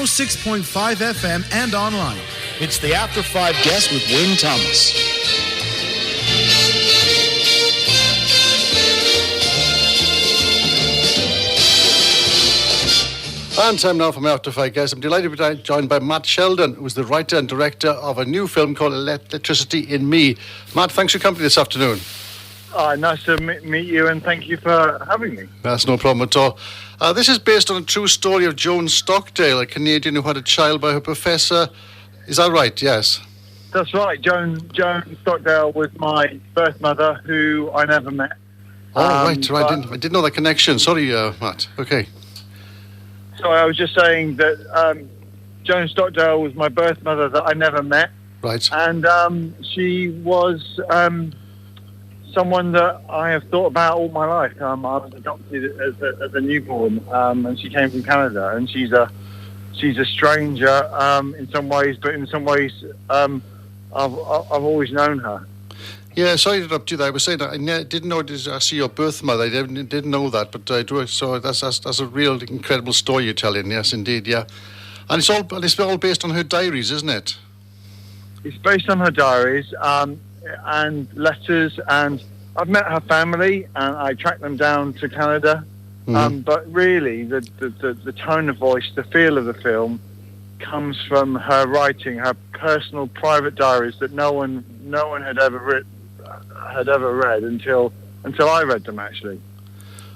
106.5 FM and online. It's the After 5 Guest with Wayne Thomas. And time now for my After 5 Guest. I'm delighted to be joined by Mat Sheldon, who's the writer and director of a new film called Electricity in Me. Matt, thanks for your company this afternoon. Nice to meet you, and thank you for having me. That's no problem at all. This is based on a true story of Joan Stockdale, a Canadian who had a child by her professor. Is that right? Yes. That's right. Joan Stockdale was my birth mother, who I never met. Oh, right. I didn't know that connection. Sorry, Matt. Okay. So I was just saying that Joan Stockdale was my birth mother that I never met. Right. And she was someone that I have thought about all my life. I was adopted as a newborn, and she came from Canada. And she's a stranger in some ways, but in some ways I've always known her. Yeah, sorry to interrupt you there. I was saying that I didn't know it was actually your birth mother. I didn't know that, but I do. So that's a real incredible story you're telling. Yes, indeed. Yeah, and it's all based on her diaries, isn't it? It's based on her diaries and letters, and I've met her family, and I tracked them down to Canada. Mm-hmm. But really, the tone of voice, the feel of the film, comes from her writing, her personal, private diaries that no one had ever read until I read them, actually.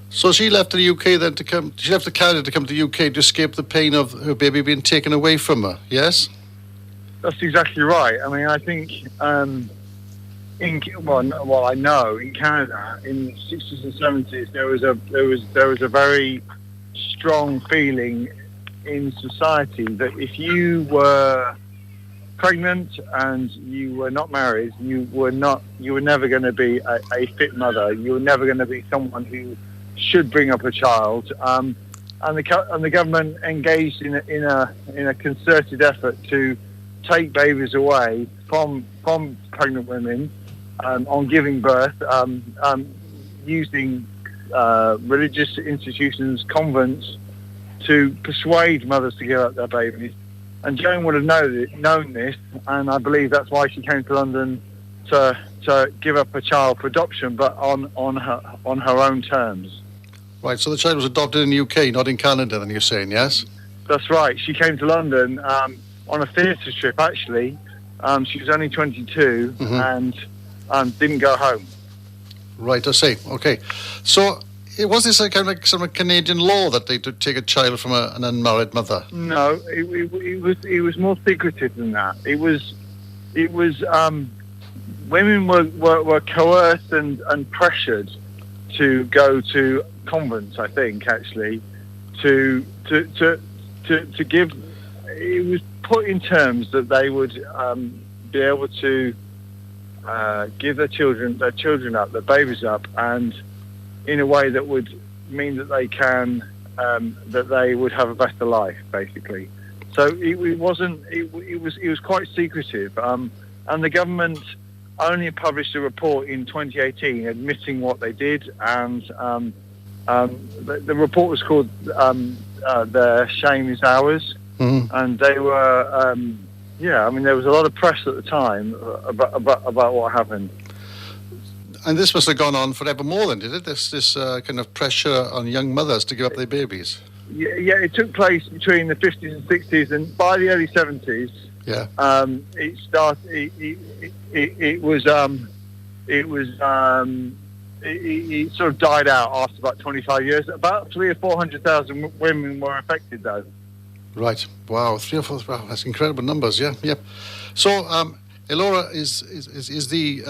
So she left the UK then she left Canada to come to the UK to escape the pain of her baby being taken away from her. Yes. That's exactly right. I mean, I think I know in Canada in the 60s and 70s there was a very strong feeling in society that if you were pregnant and you were not married, you were never going to be a fit mother. You were never going to be someone who should bring up a child. And the government engaged in a concerted effort to take babies away from pregnant women on giving birth, using religious institutions, convents, to persuade mothers to give up their babies. And Joan would have known this, and I believe that's why she came to London to give up a child for adoption, but on her own terms. Right. So the child was adopted in the UK, not in Canada. Then you're saying, yes? That's right. She came to London on a theatre trip. Actually, she was only 22 and didn't go home. Right. I see. Okay. So. Was this kind of like some Canadian law that they could take a child from an unmarried mother? No, it was more secretive than that. It was women were coerced and pressured to go to convents. I think actually to give. It was put in terms that they would be able to give their children up, their babies up, and in a way that would mean that they can, that they would have a better life, basically. So it was quite secretive, and the government only published a report in 2018 admitting what they did, and the report was called "Their Shame Is Ours," and they were, there was a lot of press at the time about what happened. And this must have gone on forever more then, did it? This kind of pressure on young mothers to give up their babies. Yeah, it took place between the 50s and 60s, and by the early 70s, it started. It sort of died out after about 25 years. About 300,000 or 400,000 women were affected, though. Right. Wow. 3 or 4. Wow, that's incredible numbers. Yeah. Yep. So. Elora is the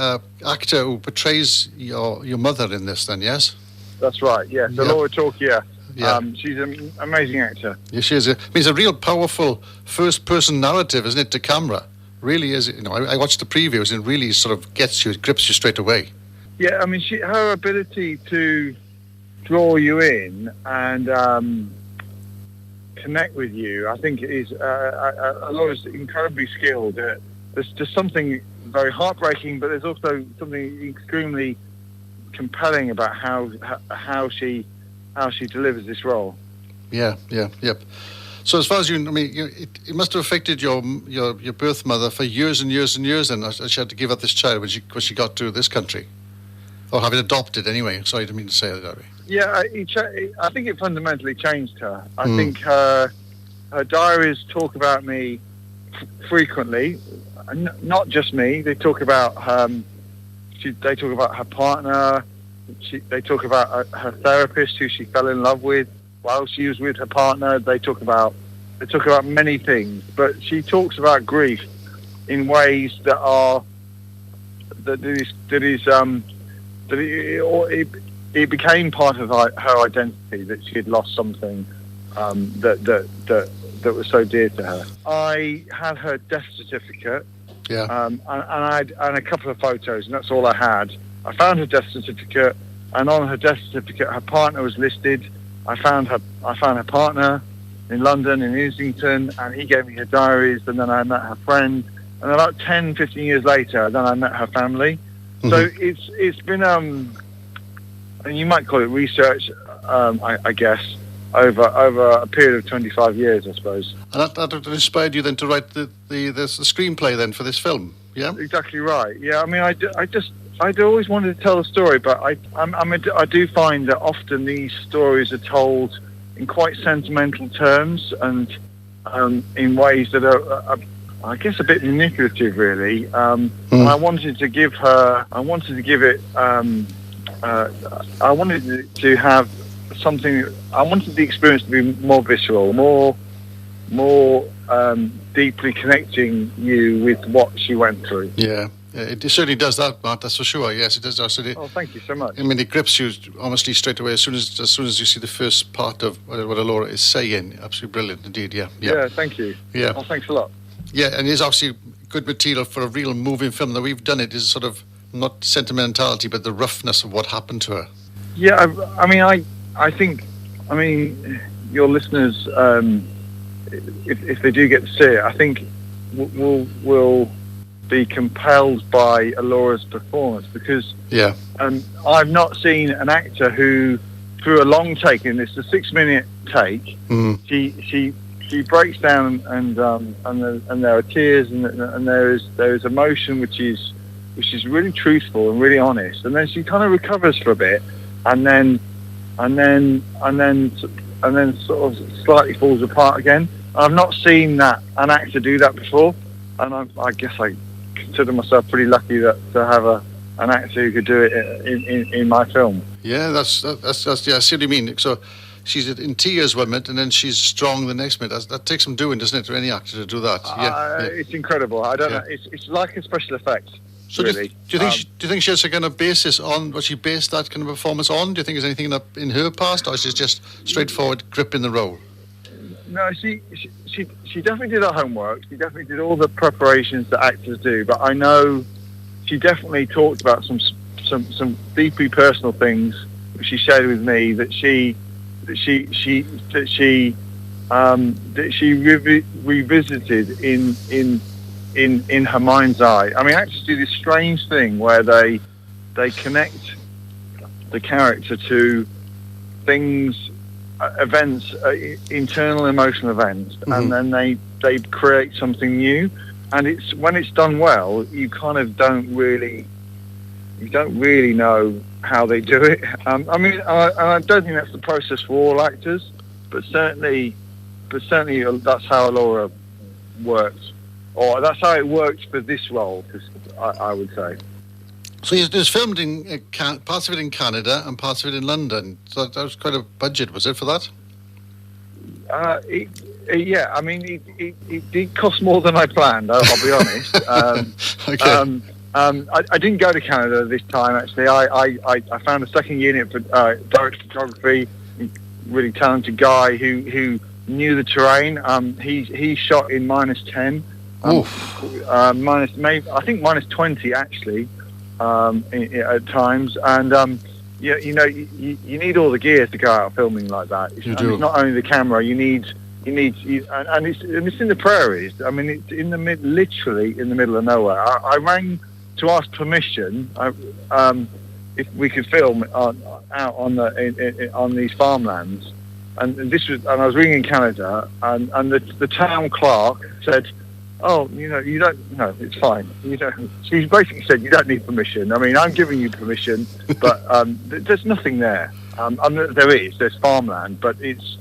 actor who portrays your mother in this, then, yes? That's right, yes. Yep. Elora Torkia. Yeah. She's an amazing actor. Yeah, she is. It's a real powerful first-person narrative, isn't it, to camera? Really is. I watched the previews and it really sort of grips you straight away. Yeah, I mean, her ability to draw you in and connect with you, I think, is Elora's incredibly skilled at. There's just something very heartbreaking, but there's also something extremely compelling about how she delivers this role. Yeah, yep. So as far as it must have affected your birth mother for years and years and years. Then she had to give up this child when she got to this country, or have it adopted anyway. Sorry, I didn't mean to say it that way. Yeah, I think it fundamentally changed her. I think her diaries talk about me frequently, not just me. They talk about they talk about her partner. They talk about her therapist, who she fell in love with while she was with her partner. They talk about many things, but she talks about grief in ways it became part of her identity, that she had lost something that was so dear to her. I had her death certificate, and a couple of photos, and that's all I had. I found her death certificate, and on her death certificate, her partner was listed. I found her partner in London, in Islington, and he gave me her diaries, and then I met her friend, and about 10, 15 years later, then I met her family. Mm-hmm. So it's been, and you might call it research, I guess, over a period of 25 years, I suppose. And that inspired you then to write the screenplay then for this film, yeah? Exactly right. Yeah, I mean, I'd always wanted to tell a story, but I do find that often these stories are told in quite sentimental terms and in ways that are I guess, a bit manipulative, really. And I wanted to give her. I wanted to have something. I wanted the experience to be more visceral, more deeply connecting you with what she went through. Yeah. It certainly does that, Matt. That's for sure. Yes, it does. Oh, thank you so much. I mean, it grips you honestly straight away as soon as you see the first part of what Alora is saying. Absolutely brilliant indeed. Yeah. Yeah. Thank you. Yeah. Oh, thanks a lot. Yeah, and it's obviously good material for a real moving film. The way we've done it is sort of not sentimentality, but the roughness of what happened to her. Yeah, I think your listeners, if they do get to see it, I think will be compelled by Alora's performance, because I've not seen an actor who, through a long take, and it's a 6-minute take, she breaks down and there are tears and there is emotion which is really truthful and really honest, and then she kind of recovers for a bit and then sort of slightly falls apart again. I've not seen an actor do that before, and I guess I consider myself pretty lucky to have an actor who could do it in my film. Yeah, that's I see what you mean. So she's in tears one minute and then she's strong the next minute. That takes some doing, doesn't it, for any actor to do that? It's incredible. I don't know. It's like a special effect. So really. Do you think she has a kind of basis on what she based that kind of performance on? Do you think there's anything in her past, or is she just straightforward grip in the role? No, she definitely did her homework. She definitely did all the preparations that actors do. But I know she definitely talked about some deeply personal things which she shared with me that she revisited in her mind's eye. I mean, actors do this strange thing where they connect the character to things, events, internal emotional events, and then they create something new. And it's when it's done well, you kind of don't really know how they do it. I don't think that's the process for all actors, but certainly that's how Alora works, or that's how it worked for this role, I would say. So it was filmed in parts of it in Canada and parts of it in London. So that was quite a budget, was it, for that? Yeah, I mean, it did cost more than I planned, I'll be honest. Okay. I didn't go to Canada this time, actually. I found a second unit for direct photography, really talented guy who knew the terrain. He shot in -10, minus 20 actually, at times. And you need all the gear to go out filming like that. It's not only the camera. You need, and it's in the prairies. I mean, it's literally in the middle of nowhere. I rang to ask permission if we could film out on these farmlands, I was reading in Canada, and the town clerk said, "Oh, you don't. No, it's fine. You don't." She basically said, "You don't need permission. I mean, I'm giving you permission, but there's nothing there. There's farmland, but it's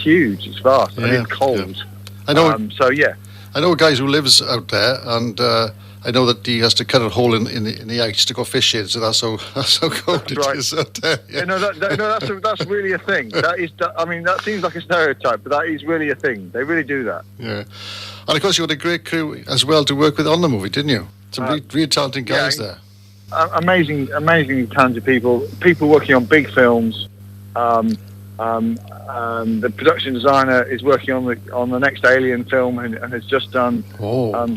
huge. It's vast, and it's cold. Yeah. I know. I know a guy who lives out there, and I know that he has to cut a hole in the ice to go fishing. So that's how cold it is out there. Yeah. That's really a thing. That seems like a stereotype, but that is really a thing. They really do that. Yeah, and of course you had a great crew as well to work with on the movie, didn't you? Some really talented guys there. Amazing talented people working on big films. The production designer is working on the next Alien film and has just done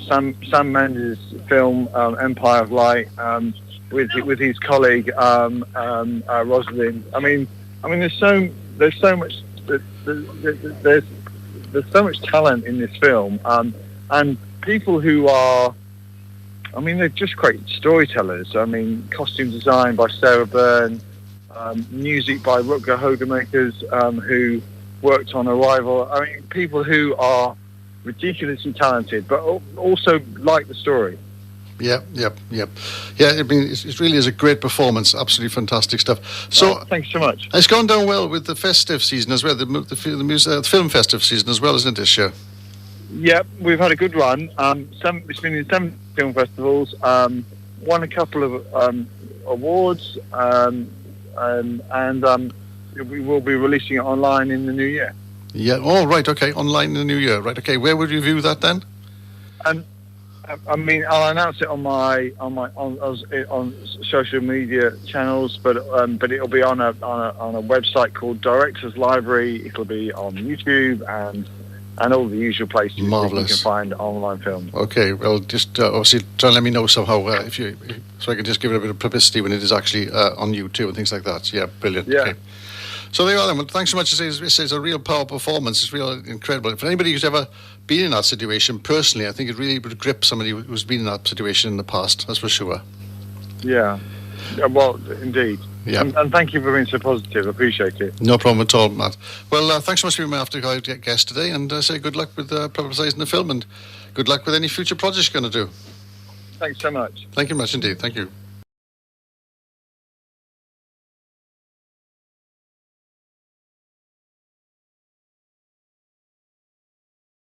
Sam Mendes' film Empire of Light with his colleague Rosalind. I mean, there's so much talent in this film, and people who are. I mean, they're just great storytellers. I mean, costume design by Sarah Byrne, music by Rutger Hogemakers, who worked on Arrival. I mean, people who are ridiculously talented, but also like the story. Yep. Yeah, I mean, it really is a great performance. Absolutely fantastic stuff. So, thanks so much. It's gone down well with the festive season as well, the film festive season as well, isn't it, this year? Yep, we've had a good run. It's been in 7 film festivals, won a couple of awards, and we will be releasing it online in the new year. Yeah. Oh, right. Okay. Online in the new year. Right. Okay. Where would you view that then? I mean, I'll announce it on social media channels, but it'll be on a website called Directors Library. It'll be on YouTube and all the usual places that you can find online films. Okay, well, just obviously try and let me know somehow so I can just give it a bit of publicity when it is actually on YouTube and things like that. Yeah, brilliant. Yeah. Okay. So there you are then. Well, thanks so much. It's a real power performance. It's real incredible. For anybody who's ever been in that situation, personally, I think it really would grip somebody who's been in that situation in the past, that's for sure. Yeah. Well, indeed. Yeah. And thank you for being so positive. I appreciate it. No problem at all, Matt. Well, thanks so much for being my after guest today, and say good luck with publicising the film, and good luck with any future projects you're going to do. Thanks so much. Thank you much indeed. Thank you.